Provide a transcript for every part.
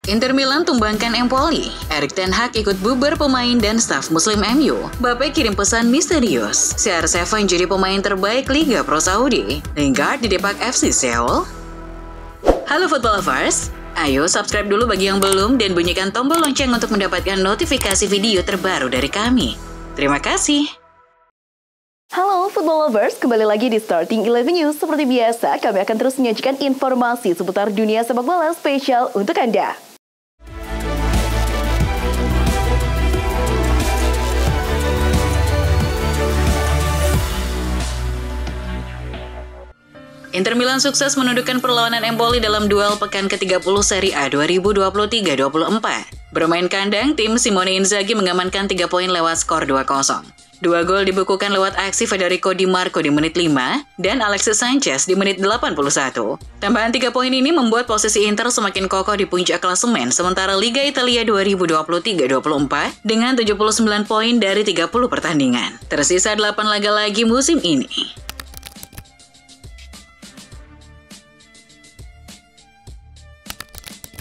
Inter Milan tumbangkan Empoli. Erik ten Hag ikut bubar pemain dan staf Muslim MU. Mbappe kirim pesan misterius. CR7 jadi pemain terbaik Liga Pro Saudi. Lingard didepak FC Seoul. Halo football lovers, ayo subscribe dulu bagi yang belum dan bunyikan tombol lonceng untuk mendapatkan notifikasi video terbaru dari kami. Terima kasih. Halo football lovers, kembali lagi di Starting 11 News. Seperti biasa, kami akan terus menyajikan informasi seputar dunia sepak bola spesial untuk Anda. Inter Milan sukses menundukkan perlawanan Empoli dalam duel pekan ke-30 Serie A 2023-24. Bermain kandang, tim Simone Inzaghi mengamankan 3 poin lewat skor 2-0. 2 gol dibukukan lewat aksi Federico Di Marco di menit 5 dan Alexis Sanchez di menit 81. Tambahan 3 poin ini membuat posisi Inter semakin kokoh di puncak klasemen sementara Liga Italia 2023-24 dengan 79 poin dari 30 pertandingan. Tersisa 8 laga lagi musim ini.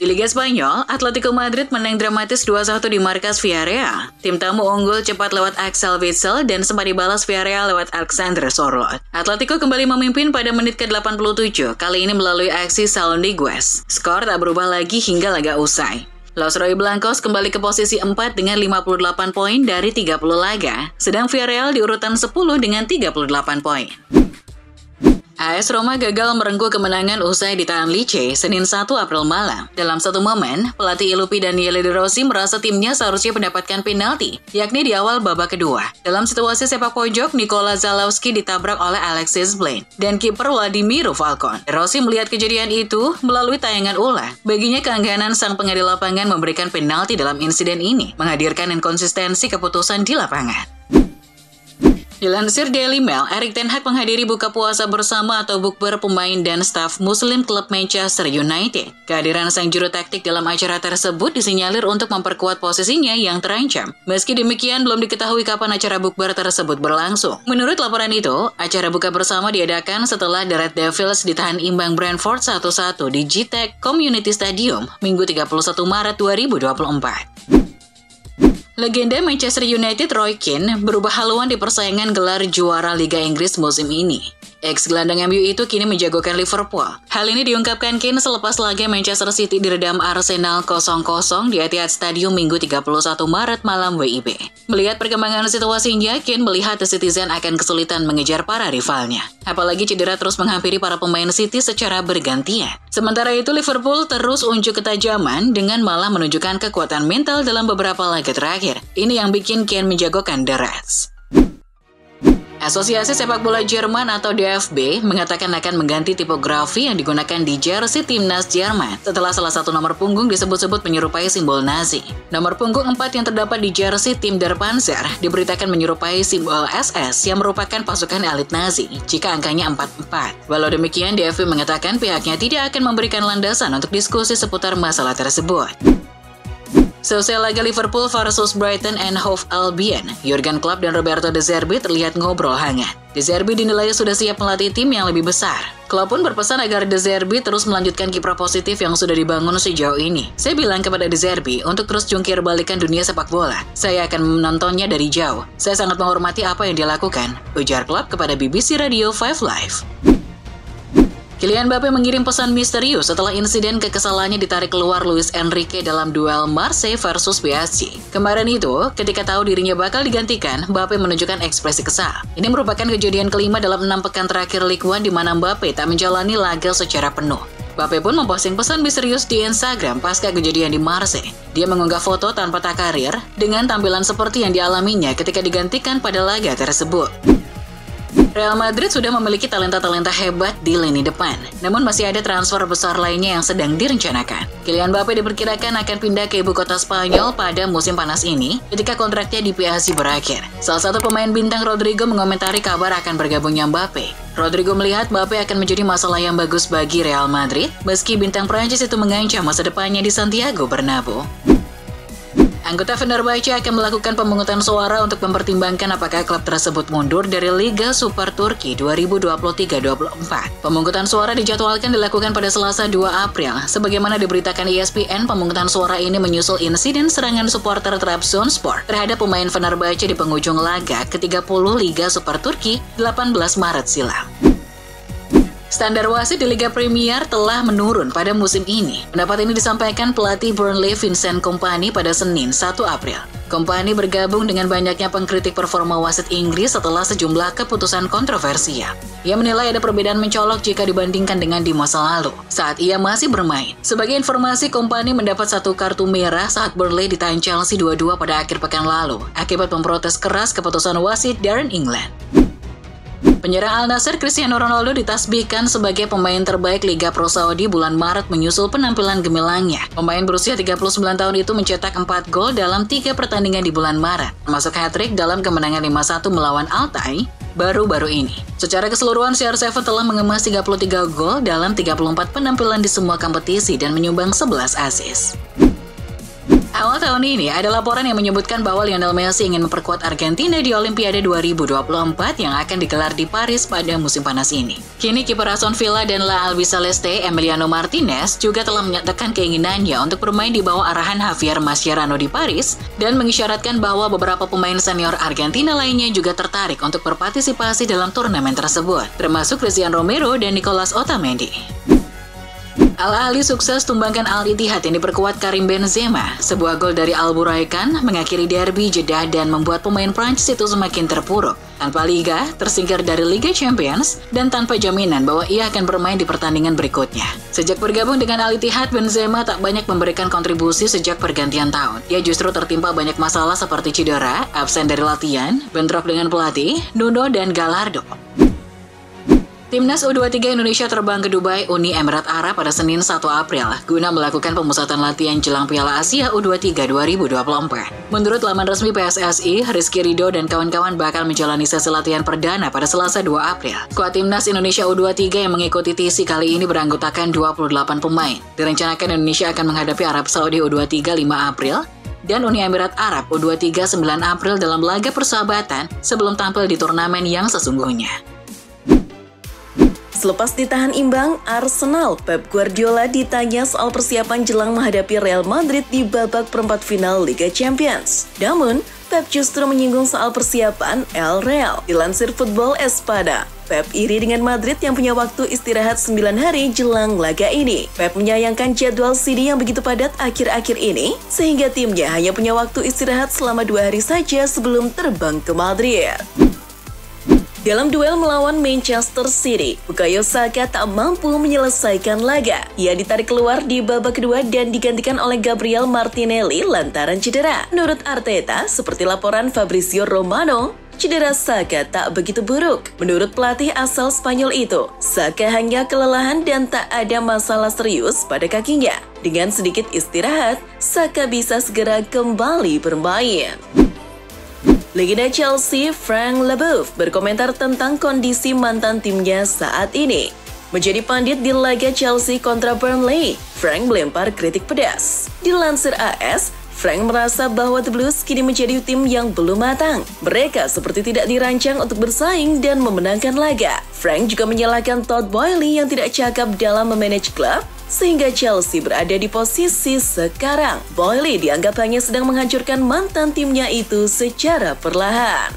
Di Liga Spanyol, Atletico Madrid menang dramatis 2-1 di markas Villarreal. Tim tamu unggul cepat lewat Axel Witsel dan sempat dibalas Villarreal lewat Alexander Sørloth. Atletico kembali memimpin pada menit ke-87, kali ini melalui aksi Saúl Ñíguez. Skor tak berubah lagi hingga laga usai. Los Rojiblancos kembali ke posisi 4 dengan 58 poin dari 30 laga, sedang Villarreal di urutan 10 dengan 38 poin. AS Roma gagal merengkuh kemenangan usai ditahan Lecce Senin 1 April malam. Dalam satu momen, pelatih Lupi Daniele De Rossi merasa timnya seharusnya mendapatkan penalti, yakni di awal babak kedua. Dalam situasi sepak pojok, Nikola Zalewski ditabrak oleh Alexis Blaine dan kiper Wladimiro Falcon. De Rossi melihat kejadian itu melalui tayangan ulang. Baginya keengganan sang pengadil lapangan memberikan penalti dalam insiden ini, menghadirkan inkonsistensi keputusan di lapangan. Dilansir Daily Mail, Erik ten Hag menghadiri buka puasa bersama atau bukber pemain dan staf Muslim klub Manchester United. Kehadiran sang juru taktik dalam acara tersebut disinyalir untuk memperkuat posisinya yang terancam. Meski demikian, belum diketahui kapan acara bukber tersebut berlangsung. Menurut laporan itu, acara buka bersama diadakan setelah The Red Devils ditahan imbang Brentford 1-1 di Gtech Community Stadium Minggu 31 Maret 2024. Legenda Manchester United Roy Keane berubah haluan di persaingan gelar juara Liga Inggris musim ini. Ex-gelandang MU itu kini menjagokan Liverpool. Hal ini diungkapkan Keane selepas laga Manchester City diredam Arsenal 0-0 di Etihad Stadium Minggu 31 Maret malam WIB. Melihat perkembangan situasinya, Keane melihat The Citizen akan kesulitan mengejar para rivalnya. Apalagi cedera terus menghampiri para pemain City secara bergantian. Sementara itu, Liverpool terus unjuk ketajaman dengan malah menunjukkan kekuatan mental dalam beberapa laga terakhir. Ini yang bikin Keane menjagokan The Reds. Asosiasi Sepak Bola Jerman atau DFB mengatakan akan mengganti tipografi yang digunakan di jersey timnas Jerman setelah salah satu nomor punggung disebut-sebut menyerupai simbol Nazi. Nomor punggung 4 yang terdapat di jersey tim Der Panzer diberitakan menyerupai simbol SS yang merupakan pasukan elit Nazi jika angkanya 44. Walau demikian, DFB mengatakan pihaknya tidak akan memberikan landasan untuk diskusi seputar masalah tersebut. Selesai laga Liverpool versus Brighton and Hove Albion, Jurgen Klopp dan Roberto De Zerbi terlihat ngobrol hangat. De Zerbi dinilai sudah siap melatih tim yang lebih besar. Klopp pun berpesan agar De Zerbi terus melanjutkan kiprah positif yang sudah dibangun sejauh ini. Saya bilang kepada De Zerbi untuk terus jungkir balikan dunia sepak bola. Saya akan menontonnya dari jauh. Saya sangat menghormati apa yang dia lakukan, ujar Klopp kepada BBC Radio 5 Live. Kylian Mbappe mengirim pesan misterius setelah insiden kekesalannya ditarik keluar Luis Enrique dalam duel Marseille versus PSG. Kemarin itu, ketika tahu dirinya bakal digantikan, Mbappe menunjukkan ekspresi kesal. Ini merupakan kejadian kelima dalam 6 pekan terakhir Ligue 1 di mana Mbappe tak menjalani laga secara penuh. Mbappe pun memposting pesan misterius di Instagram pasca kejadian di Marseille. Dia mengunggah foto tanpa takarir dengan tampilan seperti yang dialaminya ketika digantikan pada laga tersebut. Real Madrid sudah memiliki talenta-talenta hebat di lini depan, namun masih ada transfer besar lainnya yang sedang direncanakan. Kylian Mbappe diperkirakan akan pindah ke ibu kota Spanyol pada musim panas ini ketika kontraknya di PSG berakhir. Salah satu pemain bintang Rodrigo mengomentari kabar akan bergabungnya Mbappe. Rodrigo melihat Mbappe akan menjadi masalah yang bagus bagi Real Madrid, meski bintang Prancis itu mengancam masa depannya di Santiago Bernabeu. Anggota Fenerbahce akan melakukan pemungutan suara untuk mempertimbangkan apakah klub tersebut mundur dari Liga Super Turki 2023-24. Pemungutan suara dijadwalkan dilakukan pada Selasa 2 April. Sebagaimana diberitakan ESPN, pemungutan suara ini menyusul insiden serangan supporter Trabzonspor terhadap pemain Fenerbahce di penghujung laga ke-30 Liga Super Turki 18 Maret silam. Standar wasit di Liga Premier telah menurun pada musim ini. Pendapat ini disampaikan pelatih Burnley Vincent Kompany pada Senin 1 April. Kompany bergabung dengan banyaknya pengkritik performa wasit Inggris setelah sejumlah keputusan kontroversial. Ia menilai ada perbedaan mencolok jika dibandingkan dengan di masa lalu, saat ia masih bermain. Sebagai informasi, Kompany mendapat 1 kartu merah saat Burnley ditahan Chelsea 2-2 pada akhir pekan lalu, akibat memprotes keras keputusan wasit Darren England. Penyerang Al Nassr Cristiano Ronaldo ditasbihkan sebagai pemain terbaik Liga Pro Saudi bulan Maret menyusul penampilan gemilangnya. Pemain berusia 39 tahun itu mencetak 4 gol dalam 3 pertandingan di bulan Maret, termasuk hat-trick dalam kemenangan 5-1 melawan Altay baru-baru ini. Secara keseluruhan, CR7 telah mengemas 33 gol dalam 34 penampilan di semua kompetisi dan menyumbang 11 assist. Awal tahun ini ada laporan yang menyebutkan bahwa Lionel Messi ingin memperkuat Argentina di Olimpiade 2024 yang akan digelar di Paris pada musim panas ini. Kini kiper Aston Villa dan La Albiceleste Emiliano Martinez juga telah menyatakan keinginannya untuk bermain di bawah arahan Javier Mascherano di Paris dan mengisyaratkan bahwa beberapa pemain senior Argentina lainnya juga tertarik untuk berpartisipasi dalam turnamen tersebut, termasuk Christian Romero dan Nicolas Otamendi. Al-Ahly sukses tumbangkan Al-Ittihad yang diperkuat Karim Benzema. Sebuah gol dari Al-Buraikan mengakhiri derby Jeddah dan membuat pemain Prancis itu semakin terpuruk. Tanpa liga, tersingkir dari Liga Champions, dan tanpa jaminan bahwa ia akan bermain di pertandingan berikutnya. Sejak bergabung dengan Al-Ittihad, Benzema tak banyak memberikan kontribusi sejak pergantian tahun. Ia justru tertimpa banyak masalah seperti cedera, absen dari latihan, bentrok dengan pelatih, Nuno, dan Gallardo. Timnas U23 Indonesia terbang ke Dubai, Uni Emirat Arab pada Senin 1 April guna melakukan pemusatan latihan jelang Piala Asia U23 2024. Menurut laman resmi PSSI, Rizky Ridho dan kawan-kawan bakal menjalani sesi latihan perdana pada Selasa 2 April. Skuad Timnas Indonesia U23 yang mengikuti TC kali ini beranggotakan 28 pemain. Direncanakan Indonesia akan menghadapi Arab Saudi U23 5 April dan Uni Emirat Arab U23 9 April dalam laga persahabatan sebelum tampil di turnamen yang sesungguhnya. Selepas ditahan imbang, Arsenal, Pep Guardiola ditanya soal persiapan jelang menghadapi Real Madrid di babak perempat final Liga Champions. Namun, Pep justru menyinggung soal persiapan El Real. Dilansir Football Espada, Pep iri dengan Madrid yang punya waktu istirahat 9 hari jelang laga ini. Pep menyayangkan jadwal CD yang begitu padat akhir-akhir ini, sehingga timnya hanya punya waktu istirahat selama 2 hari saja sebelum terbang ke Madrid. Dalam duel melawan Manchester City, Bukayo Saka tak mampu menyelesaikan laga. Ia ditarik keluar di babak kedua dan digantikan oleh Gabriel Martinelli lantaran cedera. Menurut Arteta, seperti laporan Fabrizio Romano, cedera Saka tak begitu buruk. Menurut pelatih asal Spanyol itu, Saka hanya kelelahan dan tak ada masalah serius pada kakinya. Dengan sedikit istirahat, Saka bisa segera kembali bermain. Legenda Chelsea Frank Leboeuf berkomentar tentang kondisi mantan timnya saat ini. Menjadi pandit di laga Chelsea kontra Burnley, Frank melempar kritik pedas. Dilansir AS, Frank merasa bahwa The Blues kini menjadi tim yang belum matang. Mereka seperti tidak dirancang untuk bersaing dan memenangkan laga. Frank juga menyalahkan Todd Boehly yang tidak cakap dalam memanage klub, sehingga Chelsea berada di posisi sekarang. Boehly dianggap hanya sedang menghancurkan mantan timnya itu secara perlahan.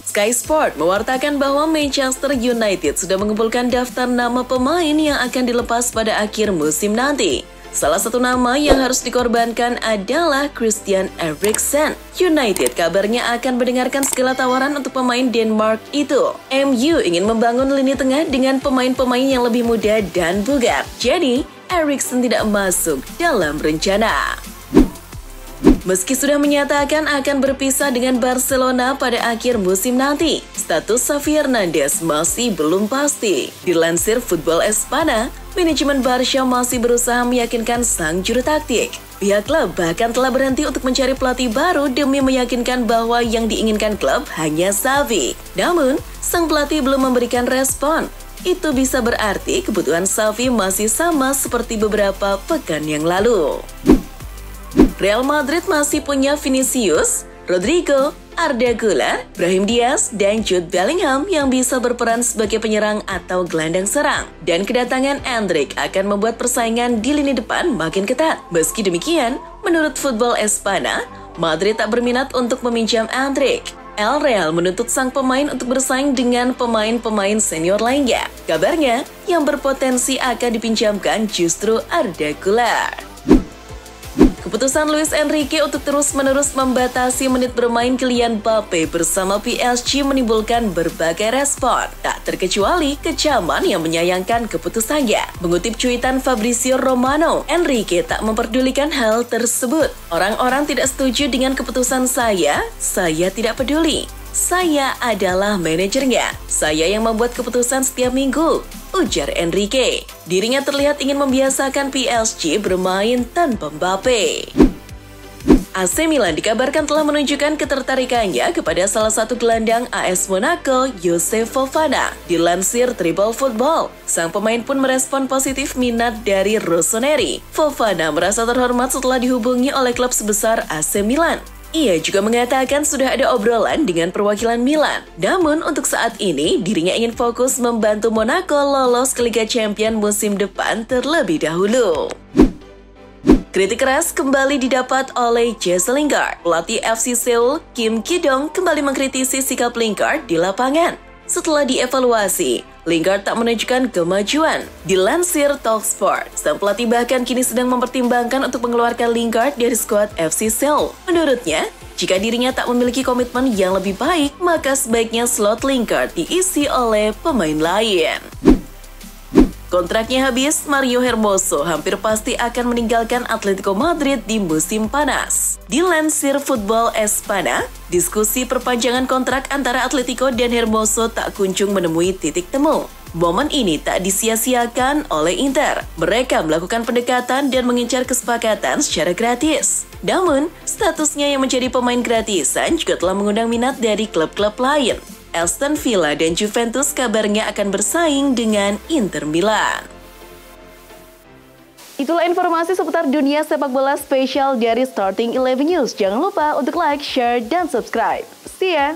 Sky Sport mewartakan bahwa Manchester United sudah mengumpulkan daftar nama pemain yang akan dilepas pada akhir musim nanti. Salah satu nama yang harus dikorbankan adalah Christian Eriksen. United kabarnya akan mendengarkan segala tawaran untuk pemain Denmark itu. MU ingin membangun lini tengah dengan pemain-pemain yang lebih muda dan bugar. Jadi, Eriksen tidak masuk dalam rencana. Meski sudah menyatakan akan berpisah dengan Barcelona pada akhir musim nanti, status Xavi Hernandez masih belum pasti. Dilansir Football Espada, manajemen Barca masih berusaha meyakinkan sang juru taktik. Pihak klub bahkan telah berhenti untuk mencari pelatih baru demi meyakinkan bahwa yang diinginkan klub hanya Xavi. Namun, sang pelatih belum memberikan respon. Itu bisa berarti kebutuhan Xavi masih sama seperti beberapa pekan yang lalu. Real Madrid masih punya Vinicius, Rodrigo, Arda Güler, Brahim Diaz, dan Jude Bellingham yang bisa berperan sebagai penyerang atau gelandang serang. Dan kedatangan Endrick akan membuat persaingan di lini depan makin ketat. Meski demikian, menurut Football Espana, Madrid tak berminat untuk meminjam Endrick. El Real menuntut sang pemain untuk bersaing dengan pemain-pemain senior lainnya. Kabarnya, yang berpotensi akan dipinjamkan justru Arda Güler. Keputusan Luis Enrique untuk terus-menerus membatasi menit bermain Kylian Mbappe bersama PSG menimbulkan berbagai respon, tak terkecuali kecaman yang menyayangkan keputusannya. Mengutip cuitan Fabrizio Romano, Enrique tak memperdulikan hal tersebut. Orang-orang tidak setuju dengan keputusan saya tidak peduli. Saya adalah manajernya. Saya yang membuat keputusan setiap minggu, ujar Enrique. Dirinya terlihat ingin membiasakan PSG bermain tanpa Mbappe. AC Milan dikabarkan telah menunjukkan ketertarikannya kepada salah satu gelandang AS Monaco, Youssouf Fofana. Dilansir Triple Football, sang pemain pun merespon positif minat dari Rossoneri. Fofana merasa terhormat setelah dihubungi oleh klub sebesar AC Milan. Ia juga mengatakan sudah ada obrolan dengan perwakilan Milan. Namun untuk saat ini, dirinya ingin fokus membantu Monaco lolos ke Liga Champions musim depan terlebih dahulu. Kritik keras kembali didapat oleh Jesse Lingard. Pelatih FC Seoul, Kim Ki-dong, kembali mengkritisi sikap Lingard di lapangan. Setelah dievaluasi, Lingard tak menunjukkan kemajuan. Dilansir Talksport, sang pelatih bahkan kini sedang mempertimbangkan untuk mengeluarkan Lingard dari skuad FC Seoul. Menurutnya, jika dirinya tak memiliki komitmen yang lebih baik, maka sebaiknya slot Lingard diisi oleh pemain lain. Kontraknya habis, Mario Hermoso hampir pasti akan meninggalkan Atletico Madrid di musim panas. Dilansir Football Espana, diskusi perpanjangan kontrak antara Atletico dan Hermoso tak kunjung menemui titik temu. Momen ini tak disia-siakan oleh Inter. Mereka melakukan pendekatan dan mengincar kesepakatan secara gratis. Namun, statusnya yang menjadi pemain gratisan juga telah mengundang minat dari klub-klub lain. Aston Villa dan Juventus kabarnya akan bersaing dengan Inter Milan. Itulah informasi seputar dunia sepak bola spesial dari Starting 11 News. Jangan lupa untuk like, share, dan subscribe. See ya!